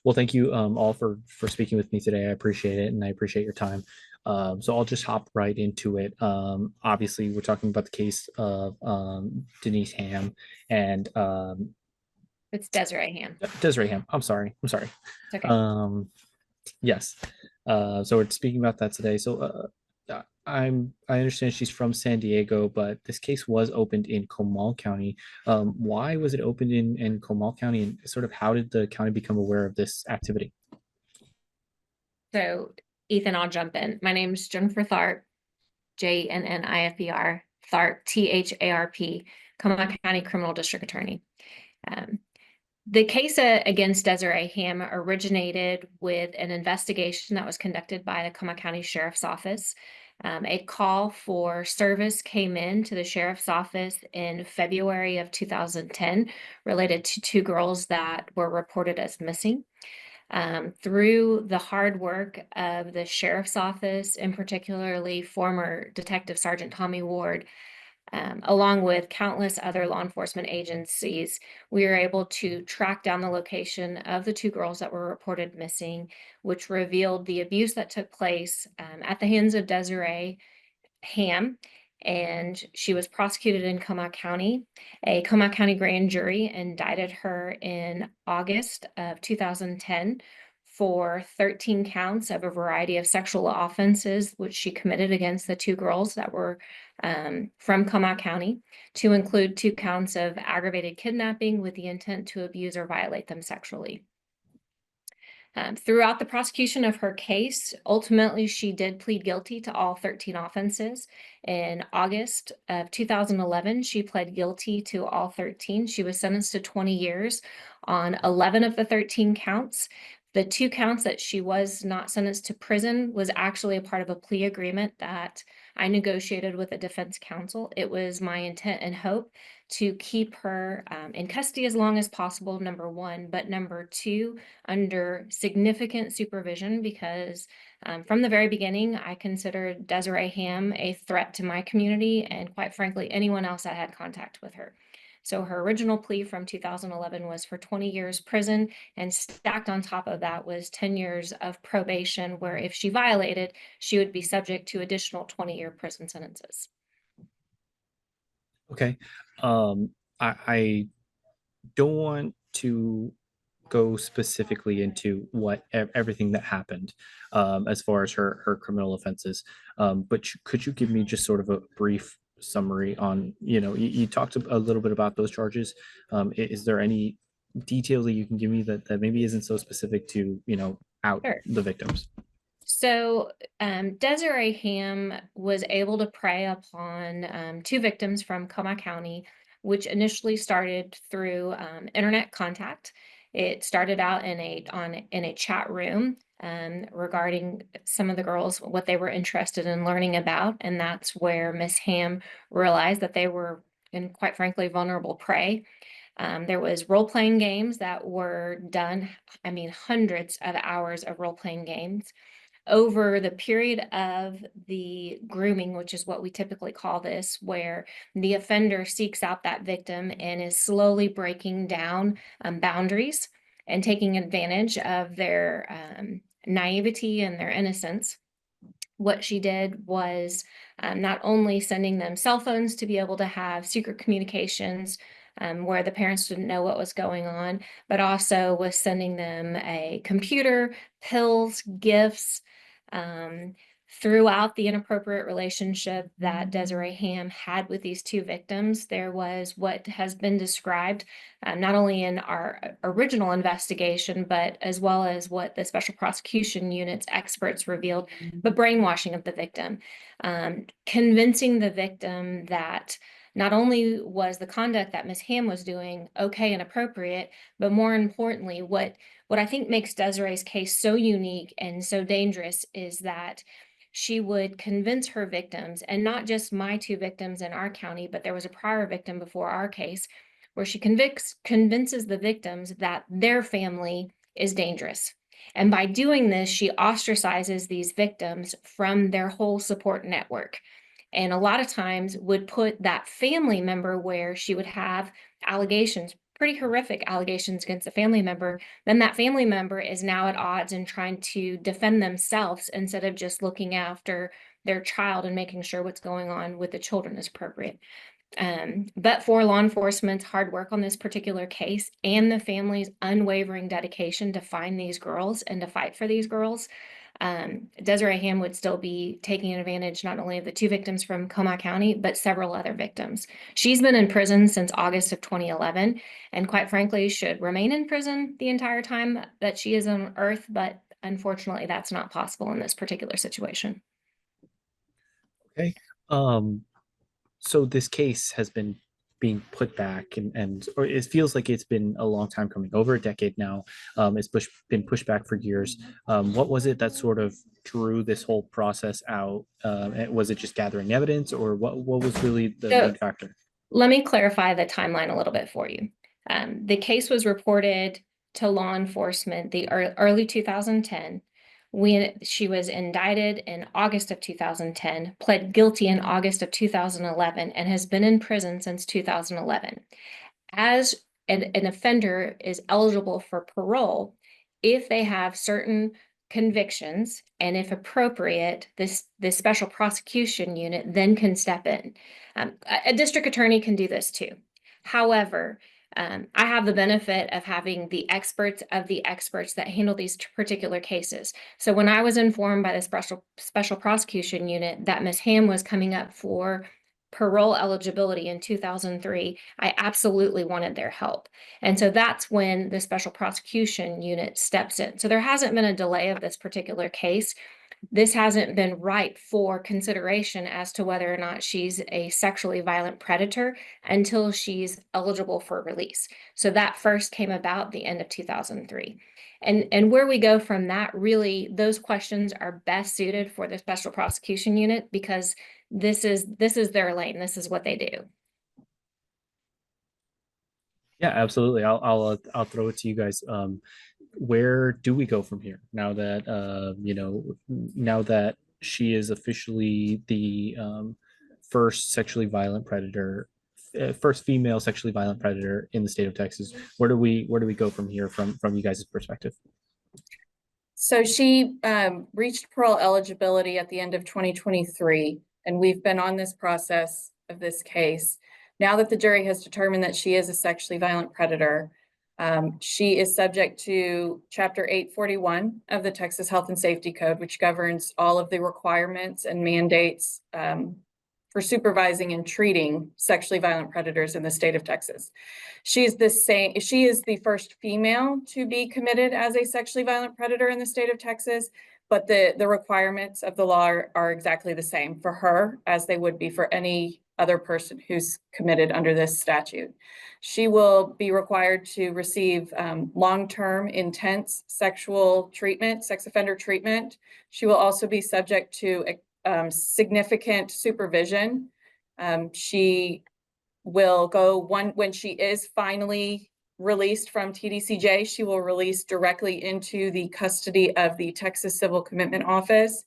Well, thank you all for speaking with me today. I appreciate it, and I appreciate your time. So I'll just hop right into it. Obviously, we're talking about the case of Denise Hamm and It's Desiree Hamm. Desiree Hamm. I'm sorry. I'm sorry. It's okay. Um, yes. So we're speaking about that today. So I understand she's from San Diego, but this case was opened in Comal County. Why was it opened in Comal County, and sort of how did the county become aware of this activity? So, Ethan, I'll jump in. My name is Jennifer Tharp, Jnnifer, Tharp, Tharp, Comal County Criminal District Attorney. Um, the case against Desiree Hamm originated with an investigation that was conducted by the Comal County Sheriff's Office. A call for service came in to the Sheriff's Office in February of 2010 related to two girls that were reported as missing. Through the hard work of the Sheriff's Office, and particularly former Detective Sergeant Tommy Ward, along with countless other law enforcement agencies, we were able to track down the location of the two girls that were reported missing, which revealed the abuse that took place at the hands of Desiree Hamm, and she was prosecuted in Comal County. A Comal County grand jury indicted her in August of 2010 for 13 counts of a variety of sexual offenses, which she committed against the two girls that were from Comal County, to include 2 counts of aggravated kidnapping with the intent to abuse or violate them sexually. Throughout the prosecution of her case, ultimately she did plead guilty to all 13 offenses. In August of 2011, she pled guilty to all 13. She was sentenced to 20 years on 11 of the 13 counts. The 2 counts that she was not sentenced to prison was actually a part of a plea agreement that I negotiated with the defense counsel. It was my intent and hope to keep her in custody as long as possible, number one, but number two, under significant supervision, because from the very beginning, I considered Desiree Hamm a threat to my community and, quite frankly, anyone else that had contact with her. So her original plea from 2011 was for 20 years prison, and stacked on top of that was 10 years of probation, where if she violated, she would be subject to additional 20-year prison sentences. Okay. I don't want to go specifically into what everything that happened as far as her criminal offenses. But could you give me just sort of a brief summary on, you talked a little bit about those charges. Is there any detail that you can give me that maybe isn't so specific to, out Sure. the victims? So Desiree Hamm was able to prey upon 2 victims from Comal County, which initially started through internet contact. It started out in a chat room regarding some of the girls, what they were interested in learning about, and that's where Miss Hamm realized that they were, and quite frankly, vulnerable prey. There was role-playing games that were done, I mean, hundreds of hours of role-playing games over the period of the grooming, which is what we typically call this, where the offender seeks out that victim and is slowly breaking down boundaries and taking advantage of their naivety and their innocence. What she did was not only sending them cell phones to be able to have secret communications where the parents didn't know what was going on, but also was sending them a computer, pills, gifts. Um, Throughout the inappropriate relationship that Desiree Hamm had with these 2 victims, there was what has been described not only in our original investigation, but as well as what the Special Prosecution Unit's experts revealed, but brainwashing of the victim, convincing the victim that not only was the conduct that Ms. Hamm was doing okay and appropriate, but more importantly, what I think makes Desiree's case so unique and so dangerous is that she would convince her victims, and not just my 2 victims in our county, but there was a prior victim before our case, where she convinces the victims that their family is dangerous. And by doing this, she ostracizes these victims from their whole support network. And a lot of times would put that family member where she would have allegations pretty horrific allegations against a family member, then that family member is now at odds and trying to defend themselves instead of just looking after their child and making sure what's going on with the children is appropriate. But for law enforcement's hard work on this particular case and the family's unwavering dedication to find these girls and to fight for these girls, Desiree Hamm would still be taking advantage not only of the 2 victims from Comal County, but several other victims. She's been in prison since August of 2011, and quite frankly, should remain in prison the entire time that she is on Earth, but unfortunately, that's not possible in this particular situation. Okay. Um, so this case has been being put back and or it feels like it's been a long time coming, over a decade now. Been pushed back for years. What was it that sort of drew this whole process out? Was it just gathering evidence, or what was really the So main factor? let me clarify the timeline a little bit for you. The case was reported to law enforcement the early 2010. She was indicted in August of 2010, pled guilty in August of 2011, and has been in prison since 2011. As an offender is eligible for parole if they have certain convictions, and if appropriate, this special prosecution unit then can step in. A district attorney can do this too. However, I have the benefit of having the experts of the experts that handle these particular cases. So when I was informed by the special prosecution unit that Ms. Hamm was coming up for parole eligibility in 2003, I absolutely wanted their help. And so that's when the special prosecution unit steps in. So there hasn't been a delay of this particular case. This hasn't been ripe for consideration as to whether or not she's a sexually violent predator until she's eligible for release. So that first came about the end of 2003. And where we go from that, really, those questions are best suited for the special prosecution unit because this is their lane. This is what they do. Yeah, absolutely. I'll throw it to you guys. Where do we go from here now that now that she is officially the first sexually violent predator, first female sexually violent predator in the state of Texas? Where do we go from here from you guys' perspective? So she reached parole eligibility at the end of 2023, and we've been on this process of this case. Now that the jury has determined that she is a sexually violent predator, she is subject to Chapter 841 of the Texas Health and Safety Code, which governs all of the requirements and mandates for supervising and treating sexually violent predators in the state of Texas. She is the first female to be committed as a sexually violent predator in the state of Texas, but the requirements of the law are exactly the same for her as they would be for any other person who's committed under this statute. She will be required to receive long-term intense sexual treatment, sex offender treatment. She will also be subject to significant supervision. She will go when she is finally released from TDCJ, she will release directly into the custody of the Texas Civil Commitment Office.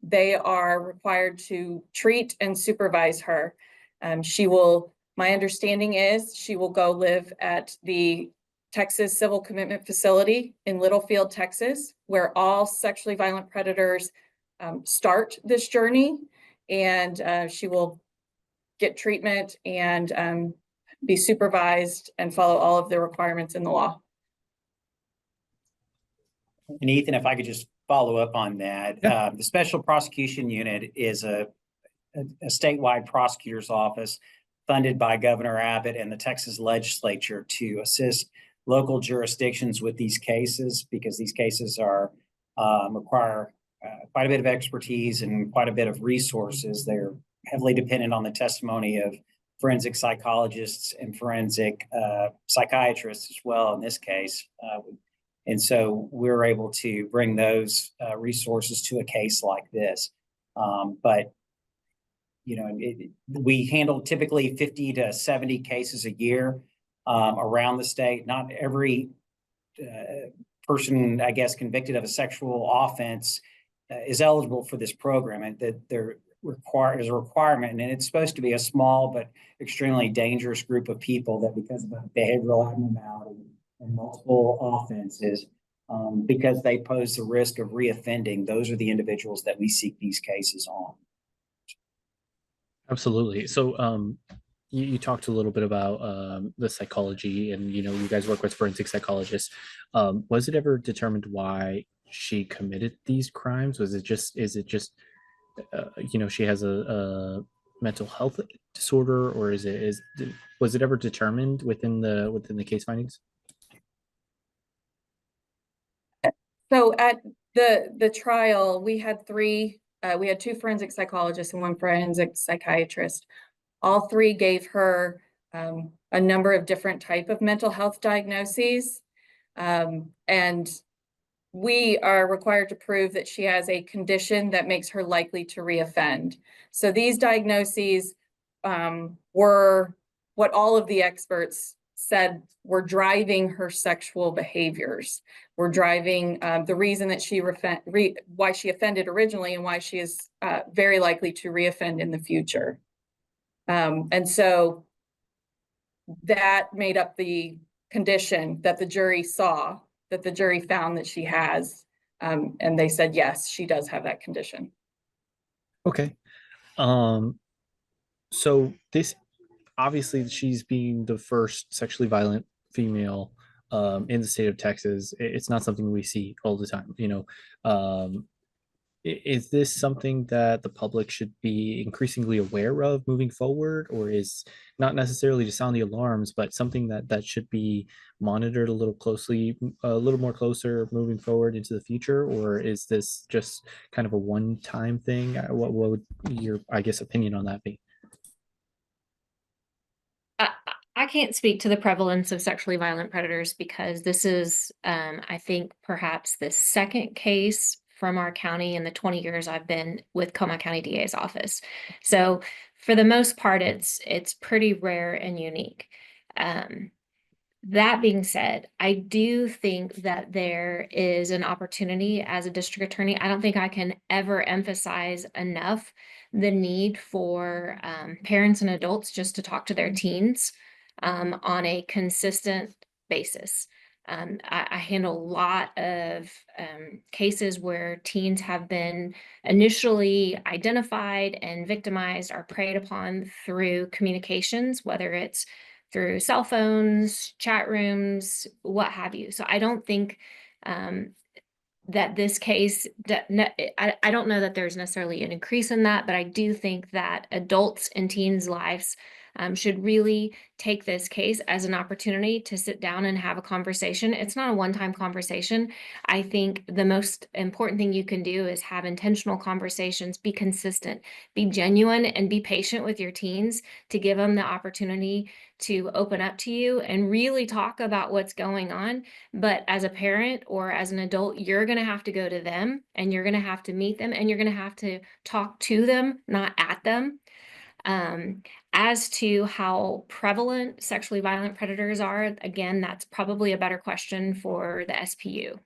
They are required to treat and supervise her. My understanding is she will go live at the Texas Civil Commitment Facility in Littlefield, Texas, where all sexually violent predators start this journey, and she will get treatment and be supervised and follow all of the requirements in the law. And Ethan, if I could just follow up on that, Yeah. The Special Prosecution Unit is a statewide prosecutor's office funded by Governor Abbott and the Texas legislature to assist local jurisdictions with these cases, because these cases require quite a bit of expertise and quite a bit of resources. They're heavily dependent on the testimony of forensic psychologists and forensic psychiatrists as well in this case. And so we're able to bring those resources to a case like this. But we handle typically 50 to 70 cases a year around the state. Not every person, I guess, convicted of a sexual offense is eligible for this program, and that there is a requirement, and it's supposed to be a small but extremely dangerous group of people that, because of a behavioral abnormality and multiple offenses, because they pose the risk of reoffending, those are the individuals that we seek these cases on. Absolutely. So, you talked a little bit about the psychology, and you guys work with forensic psychologists. Was it ever determined why she committed these crimes? Is it just she has a mental health disorder, or was it ever determined within the case findings? So at the trial, we had two forensic psychologists and one forensic psychiatrist. All three gave her a number of different type of mental health diagnoses. And we are required to prove that she has a condition that makes her likely to reoffend. So these diagnoses were what all of the experts said were driving her sexual behaviors, were driving the reason that why she offended originally and why she is very likely to reoffend in the future. And so that made up the condition that the jury saw, that the jury found that she has. And they said, yes, she does have that condition. Okay. So this, obviously, she's being the first sexually violent female in the state of Texas. It's not something we see all the time. Is this something that the public should be increasingly aware of moving forward, or is not necessarily to sound the alarms, but something that should be monitored a little closely, a little more closer moving forward into the future, or is this just kind of a one-time thing? What would your, I guess, opinion on that be? I can't speak to the prevalence of sexually violent predators because this is, I think, perhaps the second case from our county in the 20 years I've been with Comal County DA's office. So for the most part, it's pretty rare and unique. That being said, I do think that there is an opportunity as a district attorney. I don't think I can ever emphasize enough the need for parents and adults just to talk to their teens on a consistent basis. I handle a lot of cases where teens have been initially identified and victimized or preyed upon through communications, whether it's through cell phones, chat rooms, what have you. So I don't think that this case, I don't know that there's necessarily an increase in that, but I do think that adults and teens' lives should really take this case as an opportunity to sit down and have a conversation. It's not a one-time conversation. I think the most important thing you can do is have intentional conversations, be consistent, be genuine, and be patient with your teens to give them the opportunity to open up to you and really talk about what's going on. But as a parent or as an adult, you're going to have to go to them and you're going to have to meet them and you're going to have to talk to them, not at them. As to how prevalent sexually violent predators are, again, that's probably a better question for the SPU. I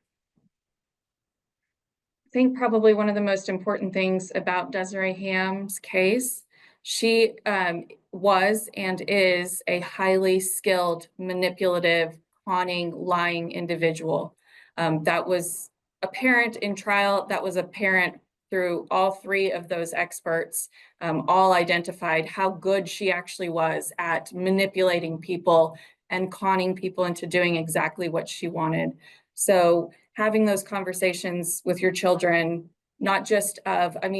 think probably one of the most important things about Desiree Hamm's case, she was and is a highly skilled, manipulative, conning, lying individual. That was apparent in trial. That was apparent through all three of those experts, all identified how good she actually was at manipulating people and conning people into doing exactly what she wanted. So having those conversations with your children, not just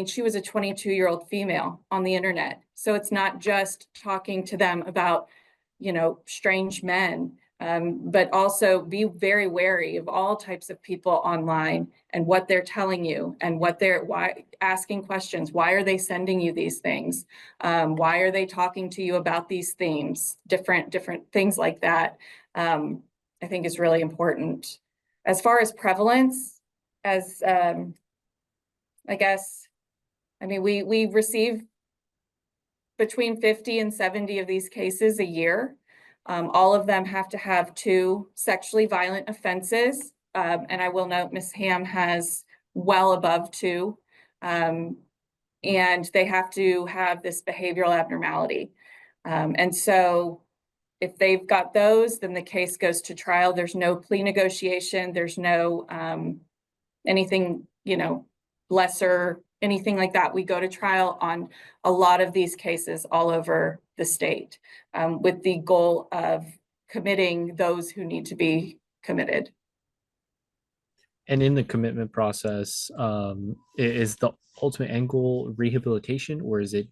she was a 22-year-old female on the internet. So it's not just talking to them about, strange men, but also be very wary of all types of people online and what they're telling you and why asking questions. Why are they sending you these things? Why are they talking to you about these themes? Different things like that, I think is really important. As far as prevalence, we receive between 50 and 70 of these cases a year. All of them have to have 2 sexually violent offenses. And I will note Ms. Hamm has well above 2. and they have to have this behavioral abnormality. And so if they've got those, then the case goes to trial. There's no plea negotiation. There's no anything, lesser, anything like that. We go to trial on a lot of these cases all over the state, with the goal of committing those who need to be committed. And in the commitment process, is the ultimate end goal rehabilitation, or is it,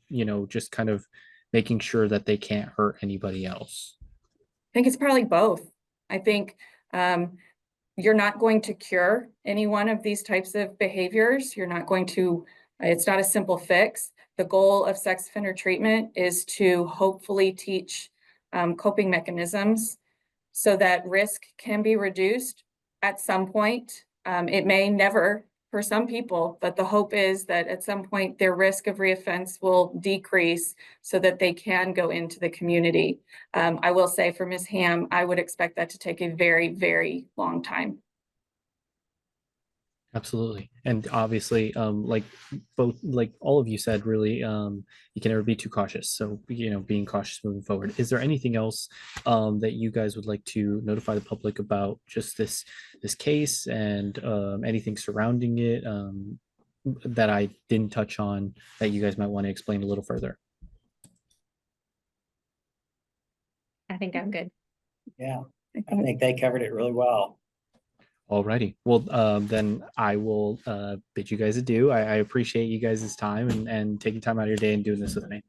just kind of making sure that they can't hurt anybody else? I think it's probably both. I think you're not going to cure any one of these types of behaviors. You're not going to, it's not a simple fix. The goal of sex offender treatment is to hopefully teach coping mechanisms so that risk can be reduced at some point. It may never for some people, but the hope is that at some point their risk of reoffense will decrease so that they can go into the community. I will say for Ms. Hamm, I would expect that to take a very, very long time. Absolutely. And obviously, like all of you said, really, you can never be too cautious. So, being cautious moving forward. Is there anything else that you guys would like to notify the public about just this case and anything surrounding it that I didn't touch on that you guys might want to explain a little further? I think I'm good. Yeah, I think they covered it really well. Alrighty. Well, then I will bid you guys adieu. I appreciate you guys' time and taking time out of your day and doing this with me.